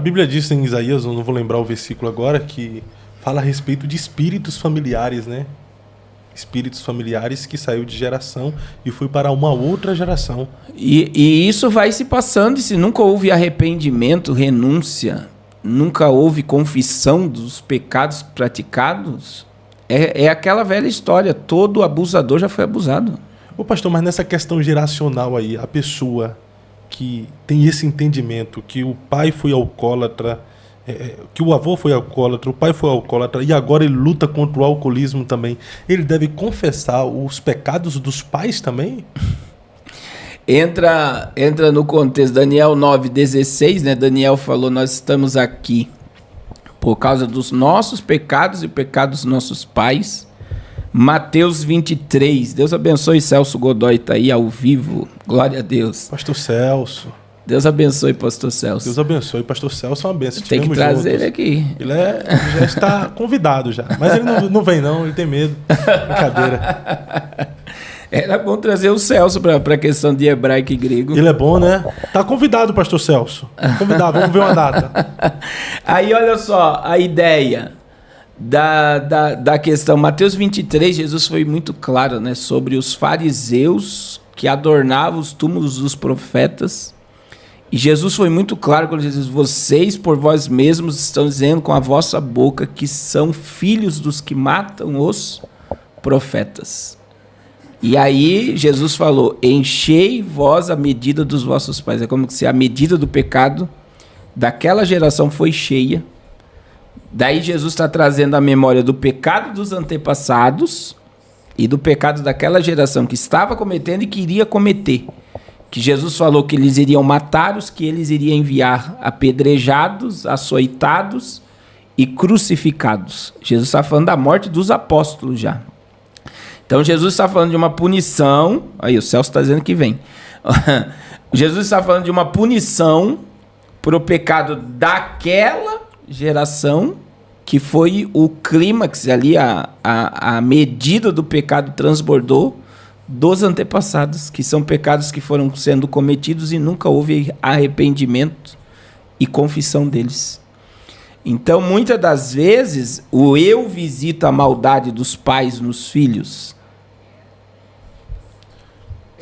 A Bíblia diz em Isaías, eu não vou lembrar o versículo agora, que fala a respeito de espíritos familiares, né? Espíritos familiares que saiu de geração e foi para uma outra geração. E isso vai se passando, e se nunca houve arrependimento, renúncia, nunca houve confissão dos pecados praticados, é aquela velha história, todo abusador já foi abusado. Ô pastor, mas nessa questão geracional aí, a pessoa que tem esse entendimento que o pai foi alcoólatra, que o avô foi alcoólatra, o pai foi alcoólatra e agora ele luta contra o alcoolismo também, ele deve confessar os pecados dos pais também? Entra no contexto, Daniel 9,16, né? Daniel falou, nós estamos aqui por causa dos nossos pecados e pecados dos nossos pais. Mateus 23, Deus abençoe, Celso Godoy está aí ao vivo, glória a Deus. Pastor Celso. Deus abençoe, pastor Celso. Deus abençoe, pastor Celso é uma bênção. Tem que trazer ele aqui. Ele já está convidado já, mas ele não vem não, ele tem medo. Brincadeira. Era bom trazer o Celso para a questão de hebraico e grego. Ele é bom, né? Tá convidado, pastor Celso. Convidado, vamos ver uma data. Aí olha só a ideia da questão. Mateus 23, Jesus foi muito claro, né, sobre os fariseus que adornavam os túmulos dos profetas. E Jesus foi muito claro quando ele diz: vocês por vós mesmos estão dizendo com a vossa boca que são filhos dos que matam os profetas. E aí Jesus falou: enchei vós a medida dos vossos pais. É como se a medida do pecado daquela geração foi cheia. Daí Jesus está trazendo a memória do pecado dos antepassados e do pecado daquela geração que estava cometendo e queria cometer. Que Jesus falou que eles iriam matar, os que eles iriam enviar apedrejados, açoitados e crucificados. Jesus está falando da morte dos apóstolos já. Então Jesus está falando de uma punição. Aí o Celso está dizendo que vem. Jesus está falando de uma punição para o pecado daquela geração, que foi o clímax ali, a medida do pecado transbordou dos antepassados, que são pecados que foram sendo cometidos e nunca houve arrependimento e confissão deles. Então, muitas das vezes, o eu visita a maldade dos pais nos filhos.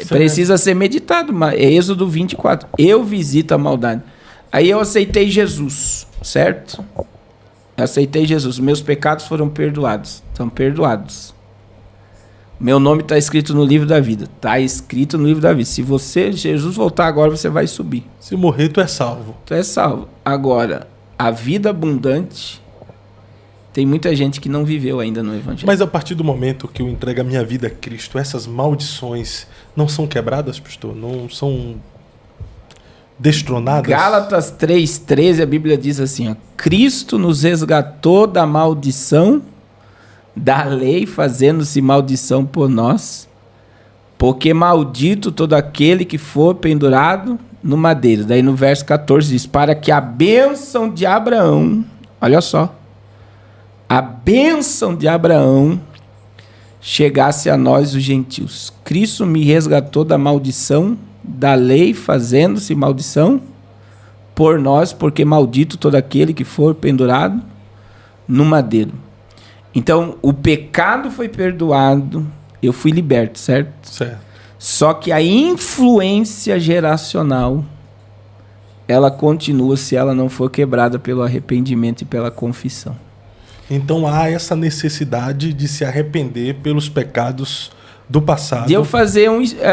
Precisa ser meditado, é Êxodo 24. Eu visito a maldade. Aí eu aceitei Jesus, certo? Eu aceitei Jesus. Meus pecados foram perdoados. Estão perdoados. Meu nome está escrito no livro da vida. Está escrito no livro da vida. Se Jesus voltar agora, você vai subir. Se morrer, tu é salvo. Tu é salvo. Agora, a vida abundante, tem muita gente que não viveu ainda no Evangelho. Mas a partir do momento que eu entrego a minha vida a Cristo, essas maldições não são quebradas, pastor? Não são destronadas? Gálatas 3,13, a Bíblia diz assim, ó, Cristo nos resgatou da maldição da lei, fazendo-se maldição por nós, porque maldito todo aquele que for pendurado no madeiro. Daí no verso 14 diz, para que a bênção de Abraão, olha só, a bênção de Abraão chegasse a nós os gentios. Cristo me resgatou da maldição da lei, fazendo-se maldição por nós, porque maldito todo aquele que for pendurado no madeiro. Então, o pecado foi perdoado, eu fui liberto, certo? Certo. Só que a influência geracional, ela continua se ela não for quebrada pelo arrependimento e pela confissão. Então há essa necessidade de se arrepender pelos pecados do passado. De eu fazer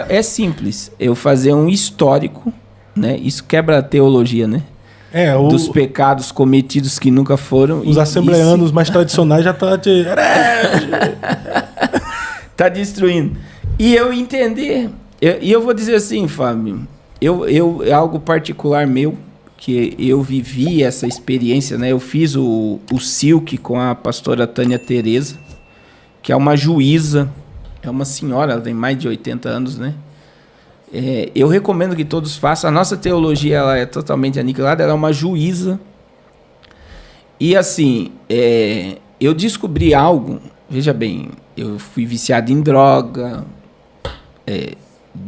é simples, eu fazer um histórico, né? Isso quebra a teologia, né? Dos pecados cometidos que nunca foram. Os assembleanos mais tradicionais já estão tá destruindo. E eu entender, e eu vou dizer assim, Fábio, é algo particular meu, que eu vivi essa experiência, né? Eu fiz o Silk com a pastora Tânia Tereza, que é uma juíza, é uma senhora, ela tem mais de 80 anos, né? Eu recomendo que todos façam. A nossa teologia ela é totalmente aniquilada, ela é uma juíza. E assim, eu descobri algo, veja bem, eu fui viciado em droga,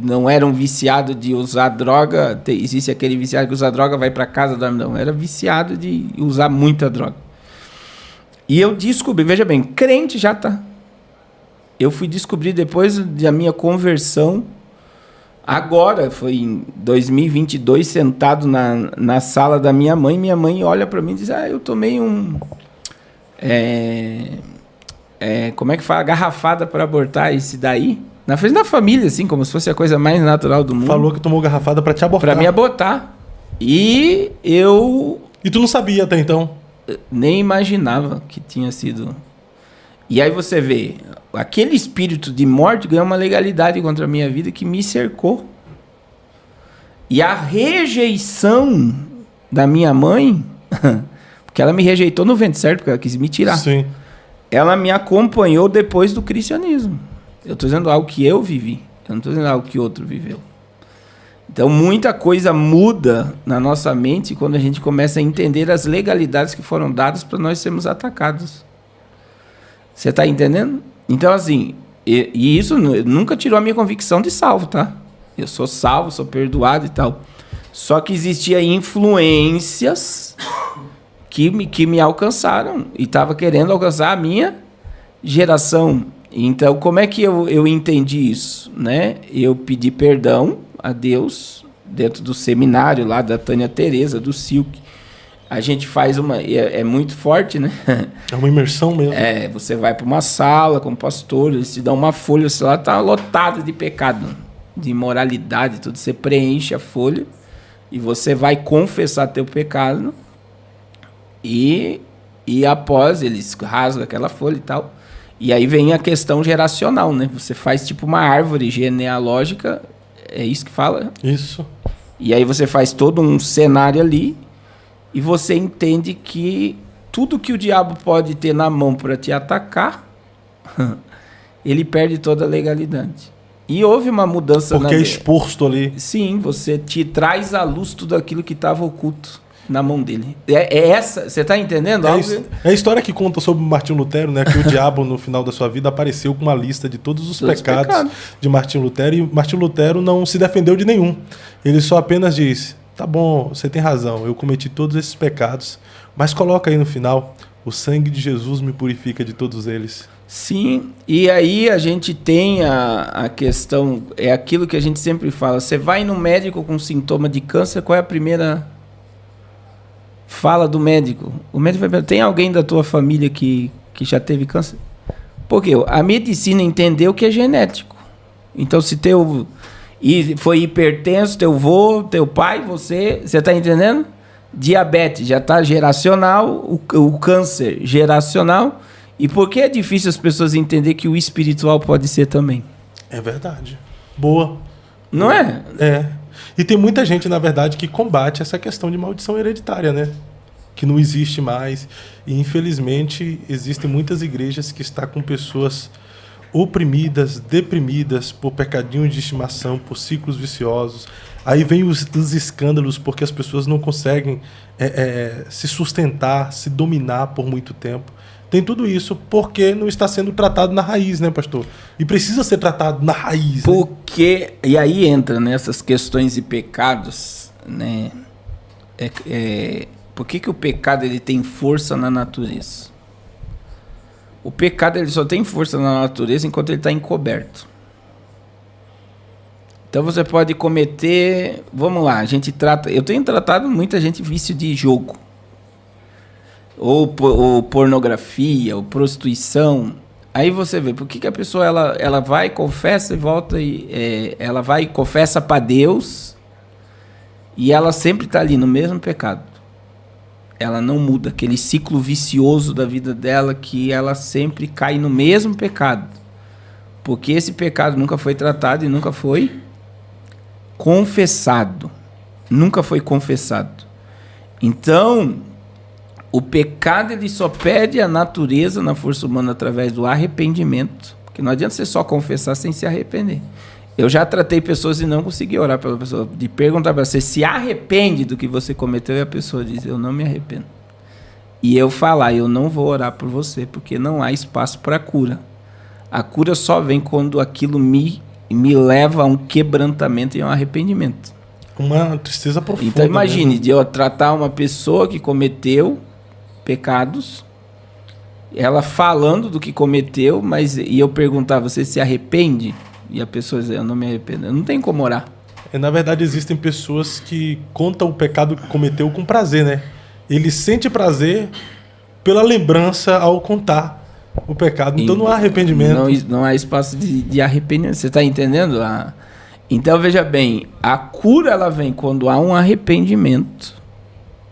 não era um viciado de usar droga. Existe aquele viciado que usa droga, vai para casa, dorme. Não, era viciado de usar muita droga. E eu descobri, veja bem, crente já tá. Eu fui descobrir depois da minha conversão, agora, foi em 2022, sentado na sala da minha mãe olha para mim e diz, eu tomei como é que fala? Garrafada para abortar esse daí. Na frente da família, assim, como se fosse a coisa mais natural do mundo. Falou que tomou garrafada para te abortar. Para me abortar. E eu... E tu não sabia até então? Nem imaginava que tinha sido... E aí você vê, aquele espírito de morte ganhou uma legalidade contra a minha vida que me cercou. E a rejeição da minha mãe, porque ela me rejeitou no ventre, certo? Porque ela quis me tirar. Sim. Ela me acompanhou depois do cristianismo. Eu estou dizendo algo que eu vivi. Eu não estou dizendo algo que outro viveu. Então, muita coisa muda na nossa mente quando a gente começa a entender as legalidades que foram dadas para nós sermos atacados. Você está entendendo? Então, assim, e isso nunca tirou a minha convicção de salvo, tá? Eu sou salvo, sou perdoado e tal. Só que existia influências que me alcançaram e estava querendo alcançar a minha geração. Então, como é que eu entendi isso? Né? Eu pedi perdão a Deus dentro do seminário lá da Tânia Teresa, do Silk. A gente faz uma... É muito forte, né? É uma imersão mesmo. Você vai para uma sala com o pastor, eles te dão uma folha, sei lá, está lotada de pecado, de imoralidade, tudo. Você preenche a folha e você vai confessar teu pecado e após eles rasgam aquela folha e tal. E aí vem a questão geracional, né? Você faz tipo uma árvore genealógica, é isso que fala? Isso. E aí você faz todo um cenário ali e você entende que tudo que o diabo pode ter na mão para te atacar, ele perde toda a legalidade. E houve uma mudança... Porque é exposto ali. Sim, você te traz à luz tudo aquilo que estava oculto na mão dele. Essa, você está entendendo? É a história que conta sobre Martinho Lutero, né? Que o diabo, no final da sua vida, apareceu com uma lista de todos os pecados de Martinho Lutero. E Martinho Lutero não se defendeu de nenhum. Ele só apenas disse, tá bom, você tem razão, eu cometi todos esses pecados, mas coloca aí no final, o sangue de Jesus me purifica de todos eles. Sim, e aí a gente tem a questão, é aquilo que a gente sempre fala, você vai no médico com sintoma de câncer, qual é a primeira fala do médico? O médico vai perguntar, tem alguém da tua família que já teve câncer? Porque a medicina entendeu que é genético. Então, se foi hipertenso, teu avô, teu pai, você está entendendo? Diabetes já está geracional, o câncer geracional. E por que é difícil as pessoas entenderem que o espiritual pode ser também? É verdade. Boa. Não é? É. E tem muita gente, na verdade, que combate essa questão de maldição hereditária, né? Que não existe mais. E, infelizmente, existem muitas igrejas que estão com pessoas oprimidas, deprimidas por pecadinhos de estimação, por ciclos viciosos. Aí vem os escândalos porque as pessoas não conseguem se sustentar, se dominar por muito tempo. Tem tudo isso porque não está sendo tratado na raiz, né, pastor? E precisa ser tratado na raiz. Porque, né? E aí entra nessas questões de pecados, né? Por que o pecado ele tem força na natureza? O pecado ele só tem força na natureza enquanto ele está encoberto. Então você pode cometer... Vamos lá, eu tenho tratado muita gente vício de jogo. Ou pornografia, ou prostituição. Aí você vê, por que a pessoa ela vai, confessa e volta, ela vai e confessa para Deus, e ela sempre está ali no mesmo pecado. Ela não muda, aquele ciclo vicioso da vida dela, que ela sempre cai no mesmo pecado. Porque esse pecado nunca foi tratado e nunca foi confessado. Nunca foi confessado. Então... O pecado ele só perde a natureza na força humana através do arrependimento. Porque não adianta você só confessar sem se arrepender. Eu já tratei pessoas e não consegui orar pela pessoa. De perguntar para você, se arrepende do que você cometeu, e a pessoa diz, eu não me arrependo. E eu falar, eu não vou orar por você, porque não há espaço para cura. A cura só vem quando aquilo me me leva a um quebrantamento e a um arrependimento. Uma tristeza profunda. Então imagine, mesmo. de eu tratar uma pessoa que cometeu pecados, ela falando do que cometeu, e eu perguntar, você se arrepende? E a pessoa diz, eu não me arrependo. Eu não tenho como orar. Na verdade, existem pessoas que contam o pecado que cometeu com prazer, né? Ele sente prazer pela lembrança ao contar o pecado. Então não há arrependimento. Não há espaço de arrependimento. Você está entendendo? Então, veja bem, a cura ela vem quando há um arrependimento.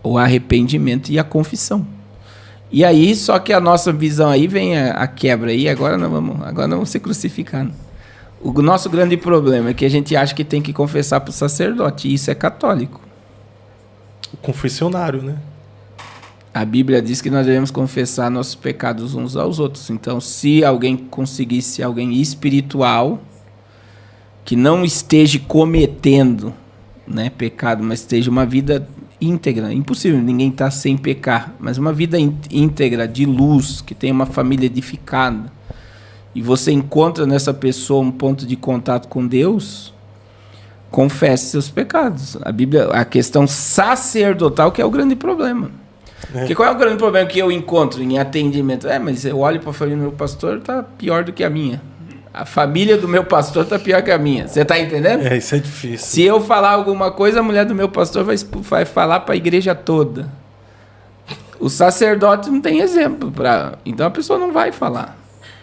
O arrependimento e a confissão. E aí, só que a nossa visão aí vem a quebra aí, agora não vamos ser crucificados. O nosso grande problema é que a gente acha que tem que confessar para o sacerdote, e isso é católico. O confessionário, né? A Bíblia diz que nós devemos confessar nossos pecados uns aos outros. Então, se alguém conseguisse, alguém espiritual, que não esteja cometendo, né, pecado, mas esteja uma vida íntegra, impossível, ninguém está sem pecar, mas uma vida íntegra, de luz, que tem uma família edificada, e você encontra nessa pessoa um ponto de contato com Deus, confesse seus pecados. A Bíblia, a questão sacerdotal que é o grande problema. Porque qual é o grande problema que eu encontro em atendimento? Mas eu olho para a família do meu pastor, está pior do que a minha. A família do meu pastor está pior que a minha. Você está entendendo? Isso é difícil. Se eu falar alguma coisa, a mulher do meu pastor vai falar para a igreja toda. O sacerdote não tem exemplo. Então a pessoa não vai falar.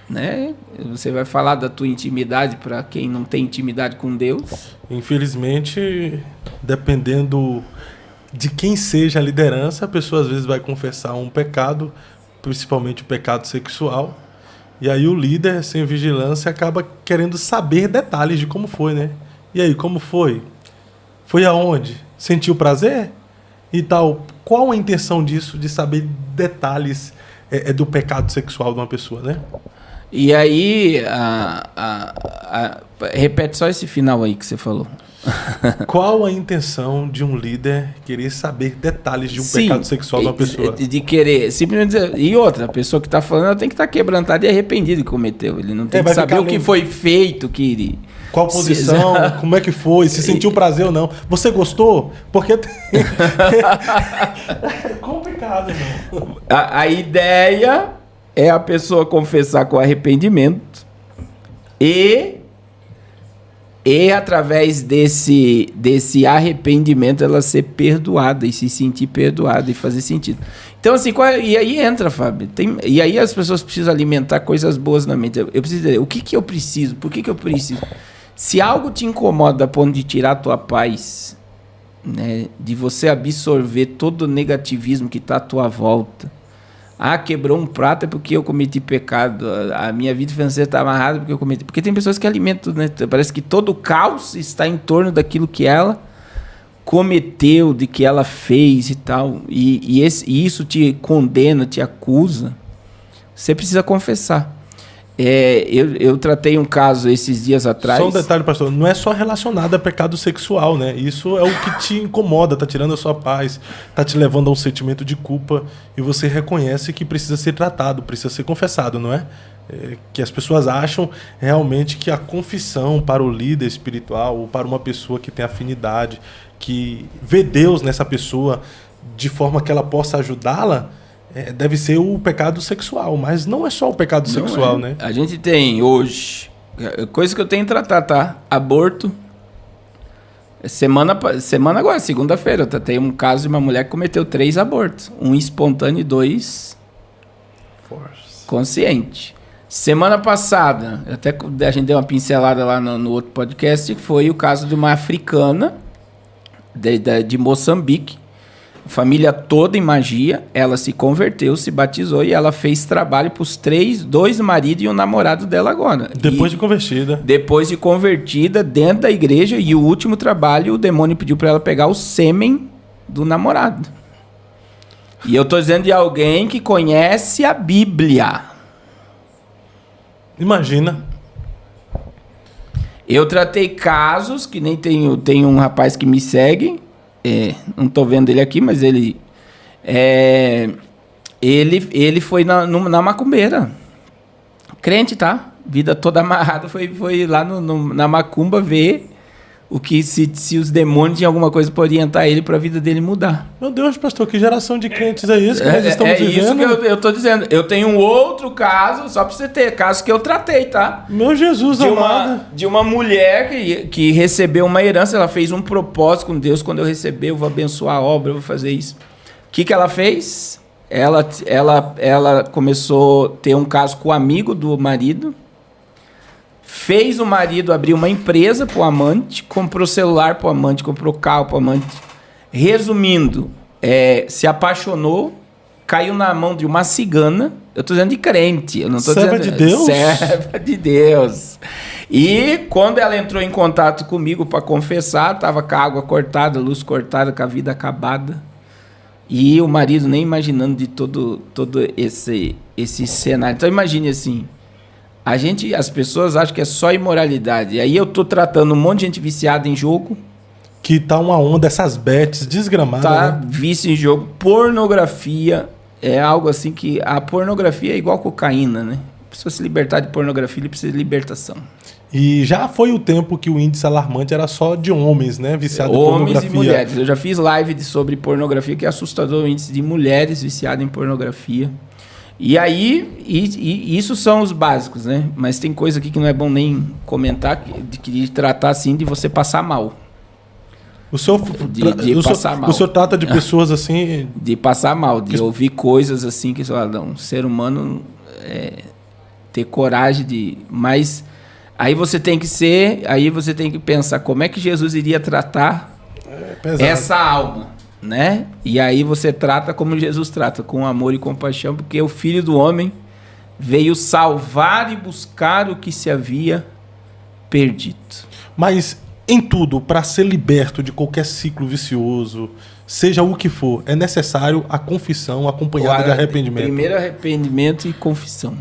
Né? Você vai falar da tua intimidade para quem não tem intimidade com Deus? Infelizmente, dependendo de quem seja a liderança, a pessoa às vezes vai confessar um pecado, principalmente o pecado sexual. E aí o líder, sem vigilância, acaba querendo saber detalhes de como foi, né? E aí, como foi? Foi aonde? Sentiu prazer? E tal. Qual a intenção disso, de saber detalhes do pecado sexual de uma pessoa, né? E aí, repete só esse final aí que você falou. Qual a intenção de um líder querer saber detalhes de um pecado sexual de uma pessoa? De querer, simplesmente dizer, e outra, a pessoa que está falando, ela tem que estar quebrantada e arrependida que cometeu. Ele não tem que saber o que foi feito, qual posição, como é que foi, se sentiu prazer ou não. Você gostou? Porque é complicado, irmão. A ideia é a pessoa confessar com arrependimento e através desse arrependimento ela ser perdoada e se sentir perdoada e fazer sentido. Então, assim, e aí entra, Fábio, e aí as pessoas precisam alimentar coisas boas na mente. Eu preciso dizer, o que eu preciso? Por que eu preciso? Se algo te incomoda a ponto de tirar a tua paz, né, de você absorver todo o negativismo que está à tua volta, quebrou um prato é porque eu cometi pecado. A minha vida financeira está amarrada porque eu cometi. Porque tem pessoas que alimentam, né? Parece que todo o caos está em torno daquilo que ela cometeu, de que ela fez e tal. E isso te condena, te acusa. Você precisa confessar. Eu tratei um caso esses dias atrás. Só um detalhe, pastor, não é só relacionado a pecado sexual, né? Isso é o que te incomoda, tá tirando a sua paz, tá te levando a um sentimento de culpa e você reconhece que precisa ser tratado, precisa ser confessado, não é? Que as pessoas acham realmente que a confissão para o líder espiritual ou para uma pessoa que tem afinidade, que vê Deus nessa pessoa de forma que ela possa ajudá-la, deve ser o pecado sexual, mas não é só o pecado sexual, né? A gente tem hoje, coisa que eu tenho que tratar, tá? Aborto. Semana agora, segunda-feira, eu tratei um caso de uma mulher que cometeu 3 abortos. 1 espontâneo e 2 consciente. Semana passada, até a gente deu uma pincelada lá no outro podcast, que foi o caso de uma africana de Moçambique, família toda em magia, ela se converteu, se batizou e ela fez trabalho para os 2 maridos e um namorado dela agora. Depois de convertida. Depois de convertida, dentro da igreja, e o último trabalho, o demônio pediu para ela pegar o sêmen do namorado. E eu estou dizendo de alguém que conhece a Bíblia. Imagina. Eu tratei casos, que nem tem um rapaz que me segue, não estou vendo ele aqui, mas ele foi na macumbeira. Crente, tá? vida toda amarrada, foi lá na macumba ver o que se os demônios tinham alguma coisa para orientar ele para a vida dele mudar. Meu Deus, pastor, que geração de crentes é isso que nós estamos vivendo? É isso que eu tô dizendo. Eu tenho um outro caso, só para você ter, caso que eu tratei, tá? Meu Jesus amado. De uma mulher que recebeu uma herança, ela fez um propósito com Deus, quando eu receber eu vou abençoar a obra, eu vou fazer isso. O que ela fez? Ela começou a ter um caso com o amigo do marido, fez o marido abrir uma empresa para o amante, comprou celular para o amante, comprou carro para o amante. Resumindo, se apaixonou, caiu na mão de uma cigana. Eu estou dizendo de crente, eu não estou dizendo... Serva de Deus? Serva de Deus. E quando ela entrou em contato comigo para confessar, estava com a água cortada, a luz cortada, com a vida acabada. E o marido nem imaginando de todo esse cenário. Então imagine assim, as pessoas acham que é só imoralidade. E aí eu tô tratando um monte de gente viciada em jogo. Que tá uma onda, essas bets desgramadas. Tá, né? vício em jogo. Pornografia é algo assim que... A pornografia é igual cocaína, né? A pessoa se libertar de pornografia, ele precisa de libertação. E já foi o tempo que o índice alarmante era só de homens, né? Viciados em pornografia. Homens e mulheres. Eu já fiz live sobre pornografia, que é assustador o índice de mulheres viciadas em pornografia. E aí, isso são os básicos, né? Mas tem coisa aqui que não é bom nem comentar, de tratar assim, de você passar mal. O senhor passar mal. O senhor trata de pessoas assim... De passar mal, de ouvir coisas assim, que um ser humano ter coragem de... Mas aí você tem que pensar como é que Jesus iria tratar essa alma. Né? E aí você trata como Jesus trata, com amor e compaixão, porque o Filho do Homem veio salvar e buscar o que se havia perdido. Mas em tudo, para ser liberto de qualquer ciclo vicioso, seja o que for, é necessário a confissão acompanhada de arrependimento. Primeiro arrependimento e confissão.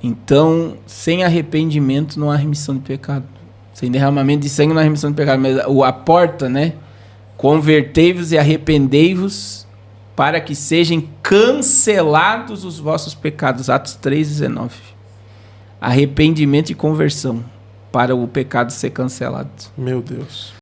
Então, sem arrependimento não há remissão de pecado. Sem derramamento de sangue não há remissão de pecado. Mas a porta, né? Convertei-vos e arrependei-vos para que sejam cancelados os vossos pecados. Atos 3,19. Arrependimento e conversão para o pecado ser cancelado. Meu Deus.